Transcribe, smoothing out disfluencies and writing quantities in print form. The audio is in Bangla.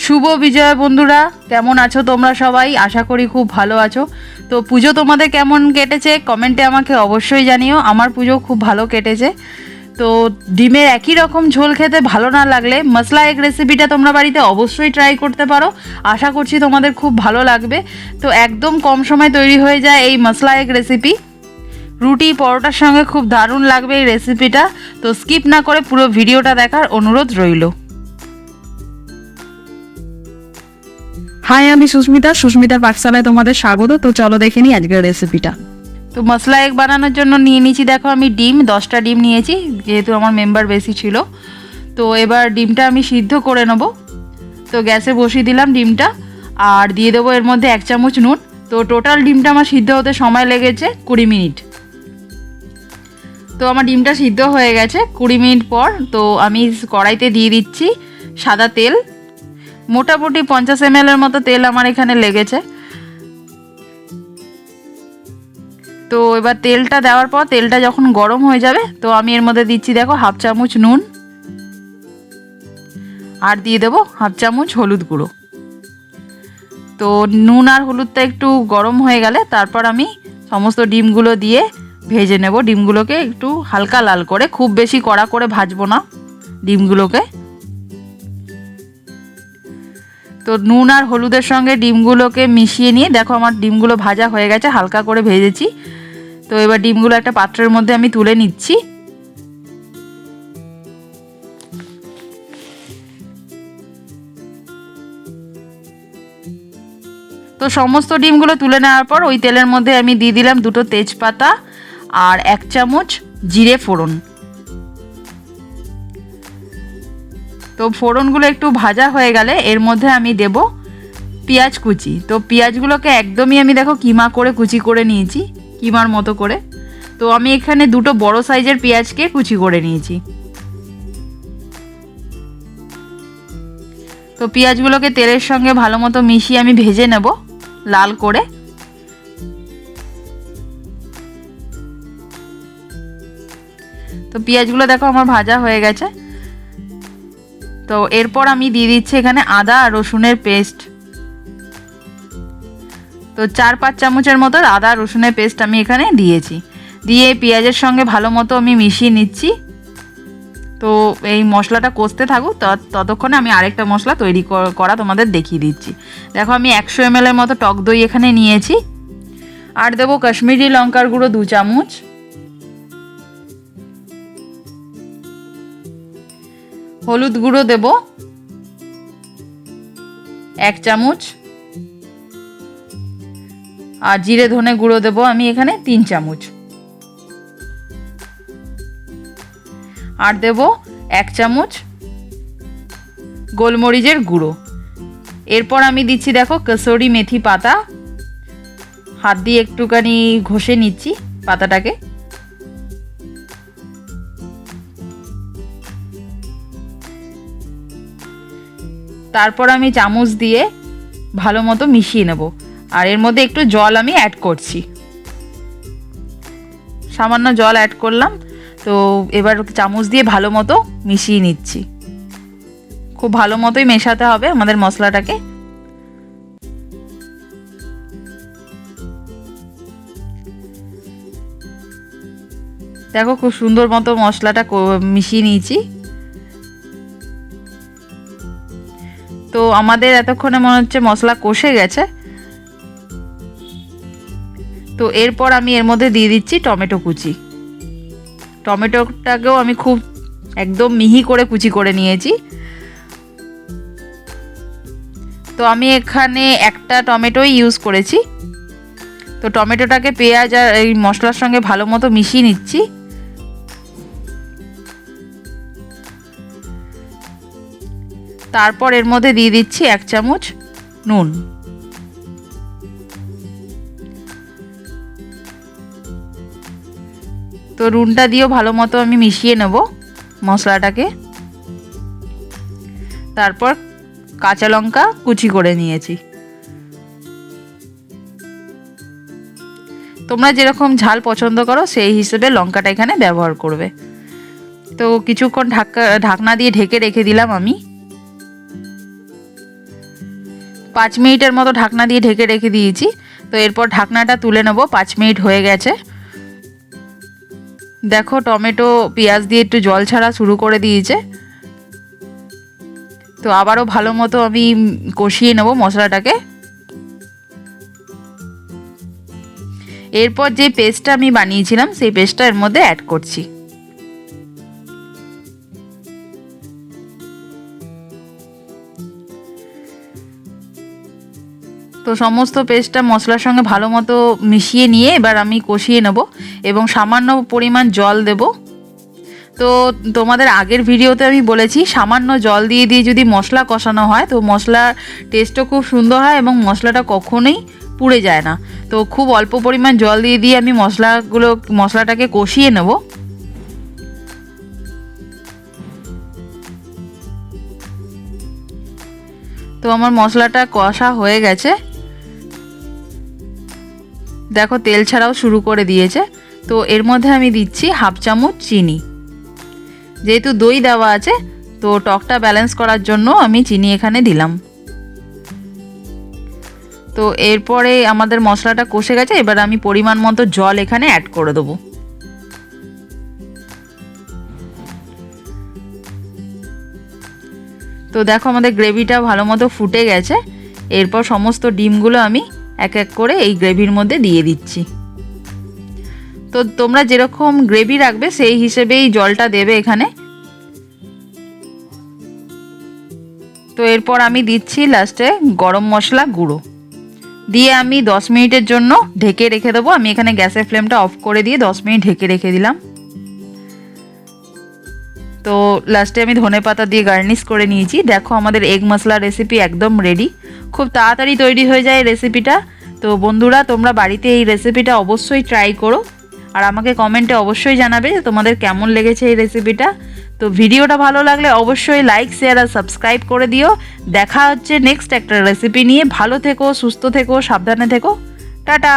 শুভ বিজয় বন্ধুরা, কেমন আছো তোমরা সবাই? আশা করি খুব ভালো আছো। তো পুজো তোমাদের কেমন কেটেছে কমেন্টে আমাকে অবশ্যই জানিও। আমার পুজো খুব ভালো কেটেছে। তো ডিমের একই রকম ঝোল খেতে ভালো না লাগলে মশলা এগ রেসিপিটা তোমরা বাড়িতে অবশ্যই ট্রাই করতে পারো। আশা করছি তোমাদের খুব ভালো লাগবে। তো একদম কম সময় তৈরি হয়ে যায় এই মশলা এগ রেসিপি। রুটি পরোটার সঙ্গে খুব দারুণ লাগবে এই রেসিপিটা। তো স্কিপ না করে পুরো ভিডিওটা দেখার অনুরোধ রইল। হাই, আমি সুস্মিতার পাকশালায় তোমাদের স্বাগত। তো চলো দেখে নিই আজকের রেসিপিটা। তো মশলা এগ বানানোর জন্য নিয়ে নিয়েছি, দেখো আমি ডিম 10টা ডিম নিয়েছি, যেহেতু আমার মেম্বার বেশি ছিল। তো এবার ডিমটা আমি সিদ্ধ করে নেব। তো গ্যাসে বসিয়ে দিলাম ডিমটা, আর দিয়ে দেবো এর মধ্যে 1 চামচ নুন। তো টোটাল ডিমটা আমার সিদ্ধ হতে সময় লেগেছে 20 মিনিট। তো আমার ডিমটা সিদ্ধ হয়ে গেছে 20 মিনিট পর। তো আমি কড়াইতে দিয়ে দিচ্ছি সাদা তেল। মোটামুটি 50 ml এর মতো তেল আমার এখানে লেগেছে। তো এবার তেলটা দেওয়ার পর তেলটা যখন গরম হয়ে যাবে, তো আমি এর মধ্যে দিচ্ছি দেখো 1/2 চামচ নুন, আর দিয়ে দেবো 1/2 চামচ হলুদ গুঁড়ো। তো নুন আর হলুদটা একটু গরম হয়ে গেলে তারপর আমি সমস্ত ডিমগুলো দিয়ে ভেজে নেব। ডিমগুলোকে একটু হালকা লাল করে, খুব বেশি কড়া করে ভাজবো না ডিমগুলোকে। তো নুন আর হলুদের সঙ্গে ডিমগুলোকে মিশিয়ে নিয়ে দেখো আমার ডিমগুলো ভাজা হয়ে গেছে, হালকা করে ভেজেছি। তো এবার ডিমগুলো একটা পাত্রের মধ্যে আমি তুলে নিচ্ছি। তো সমস্ত ডিমগুলো তুলে নেওয়ার পর ওই তেলের মধ্যে আমি দিয়ে দিলাম 2টো তেজপাতা আর 1 চামচ জিরে ফোড়ন। তো ফোড়নগুলো একটু ভাজা হয়ে গেলে এর মধ্যে আমি দেব পেঁয়াজ কুচি। তো পেঁয়াজগুলোকে একদমই আমি দেখো কিমা করে কুচি করে নিয়েছি, কিমার মতো করে। তো আমি এখানে 2টো বড় সাইজের পেঁয়াজকে কুচি করে নিয়েছি। তো পেঁয়াজগুলোকে তেলের সঙ্গে ভালো মতো মিশিয়ে আমি ভেজে নেব লাল করে। তো পেঁয়াজগুলো দেখো আমার ভাজা হয়ে গেছে। তো এরপর আমি দিয়ে দিচ্ছি এখানে আদা আর রসুনের পেস্ট। তো 4-5 চামচের মতো আদা রসুনের পেস্ট আমি এখানে দিয়েছি। দিয়ে পেঁয়াজের সঙ্গে ভালো মতো আমি মিশিয়ে নিচ্ছি। তো এই মশলাটা কষতে থাকুক, ততক্ষণে আমি আরেকটা মশলা তৈরি করা তোমাদের দেখিয়ে দিচ্ছি। দেখো আমি 100 ml এর মতো টক দই এখানে নিয়েছি, আর দেবো কাশ্মীরি লঙ্কার গুঁড়ো 2 চামচ, হলুদ গুঁড়ো দেব 1 চামচ, আর জিরে ধনে গুঁড়ো দেব আমি এখানে 3 চামচ, আর দেব 1 চামচ গোলমরিচের গুঁড়ো। এরপর আমি দিচ্ছি দেখো কসুরি মেথি পাতা, হাত দিয়ে একটুখানি ঘষে নিচ্ছি পাতাটাকে। তারপর আমি চামচ দিয়ে ভালো মতো মিশিয়ে নেব, আর এর মধ্যে একটু জল আমি অ্যাড করছি, সামান্য জল অ্যাড করলাম। তো এবার চামচ দিয়ে ভালো মতো মিশিয়ে নিচ্ছি। খুব ভালো মতোই মেশাতে হবে আমাদের মশলাটাকে। দেখো খুব সুন্দর মতো মশলাটা মিশিয়ে নিয়েছি। তো আমাদের এতক্ষণে মনে হচ্ছে মশলা কষে গেছে। তো এরপর আমি এর মধ্যে দিয়ে দিচ্ছি টমেটো কুচি। টমেটোটাকেও আমি খুব একদম মিহি করে কুচি করে নিয়েছি। তো আমি এখানে একটা টমেটোই ইউজ করেছি। তো টমেটোটাকে পেঁয়াজ আর এই মশলার সঙ্গে ভালো মতো মিশিয়ে নিচ্ছি। তারপর এর মধ্যে দিয়ে দিচ্ছি 1 চামচ নুন। তো নুনটা দিয়েও ভালো মতো আমি মিশিয়ে নেব মশলাটাকে। তারপর কাঁচা লঙ্কা কুচি করে নিয়েছি। তোমরা যেরকম ঝাল পছন্দ করো সেই হিসেবে লঙ্কাটা এখানে ব্যবহার করবে। তো কিছুক্ষণ ঢাকনা দিয়ে ঢেকে রেখে দিলাম আমি। 5 মিনিটের মতো ঢাকনা দিয়ে ঢেকে রেখে দিয়েছি। তো এরপর ঢাকনাটা তুলে নেব। 5 মিনিট হয়ে গেছে। দেখো টমেটো পেঁয়াজ দিয়ে একটু জল ছাড়া শুরু করে দিয়েছে। তো আবারও ভালো মতো আমি কষিয়ে নেব মশলাটাকে। এরপর যে পেস্টটা আমি বানিয়েছিলাম সেই পেস্টটা এর মধ্যে অ্যাড করছি। তো সমস্ত পেস্টটা মশলার সঙ্গে ভালো মতো মিশিয়ে নিয়ে এবার আমি কষিয়ে নেব এবং সামান্য পরিমাণ জল দেব। তো তোমাদের আগের ভিডিওতে আমি বলেছি সামান্য জল দিয়ে দিয়ে যদি মশলা কষানো হয় তো মশলার টেস্টও খুব সুন্দর হয় এবং মশলাটা কখনোই পুড়ে যায় না। তো খুব অল্প পরিমাণ জল দিয়ে দিয়ে আমি মশলাটাকে কষিয়ে নেব। তো আমার মশলাটা কষা হয়ে গেছে। দেখো তেল ছাড়াও শুরু করে দিয়েছে। তো এর মধ্যে আমি দিচ্ছি 1/2 চামচ চিনি। যেহেতু দই দেওয়া আছে তো টকটা ব্যালেন্স করার জন্য আমি চিনি এখানে দিলাম। তো এরপরে আমাদের মশলাটা কষে গেছে, এবার আমি পরিমাণ মতো জল এখানে অ্যাড করে দেবো। তো দেখো আমাদের গ্রেভিটা ভালো মতো ফুটে গেছে। এরপর সমস্ত ডিমগুলো আমি এক এক করে এই গ্রেভির মধ্যে দিয়ে দিচ্ছি। তো তোমরা যেরকম গ্রেভি রাখবে সেই হিসেবেই জলটা দেবে এখানে। তো এরপর আমি দিচ্ছি লাস্টে গরম মশলা গুঁড়ো দিয়ে আমি 10 মিনিটের জন্য ঢেকে রেখে দেবো। আমি এখানে গ্যাসের ফ্লেমটা অফ করে দিয়ে 10 মিনিট ঢেকে রেখে দিলাম। তো লাস্টে আমি ধনেপাতা দিয়ে গার্নিশ করে নিয়েছি। দেখো আমাদের এগ মশলা রেসিপি একদম রেডি। খুব তাড়াতাড়ি তৈরি হয়ে যায় রেসিপিটা। তো বন্ধুরা তোমরা বাড়িতে এই রেসিপিটা অবশ্যই ট্রাই করো আর আমাকে কমেন্টে অবশ্যই জানাবে যে তোমাদের কেমন লেগেছে এই রেসিপিটা। তো ভিডিওটা ভালো লাগলে অবশ্যই লাইক শেয়ার আর সাবস্ক্রাইব করে দিও। দেখা হচ্ছে নেক্সট একটা রেসিপি নিয়ে। ভালো থেকো, সুস্থ থেকো, সাবধানে থেকো। টাটা।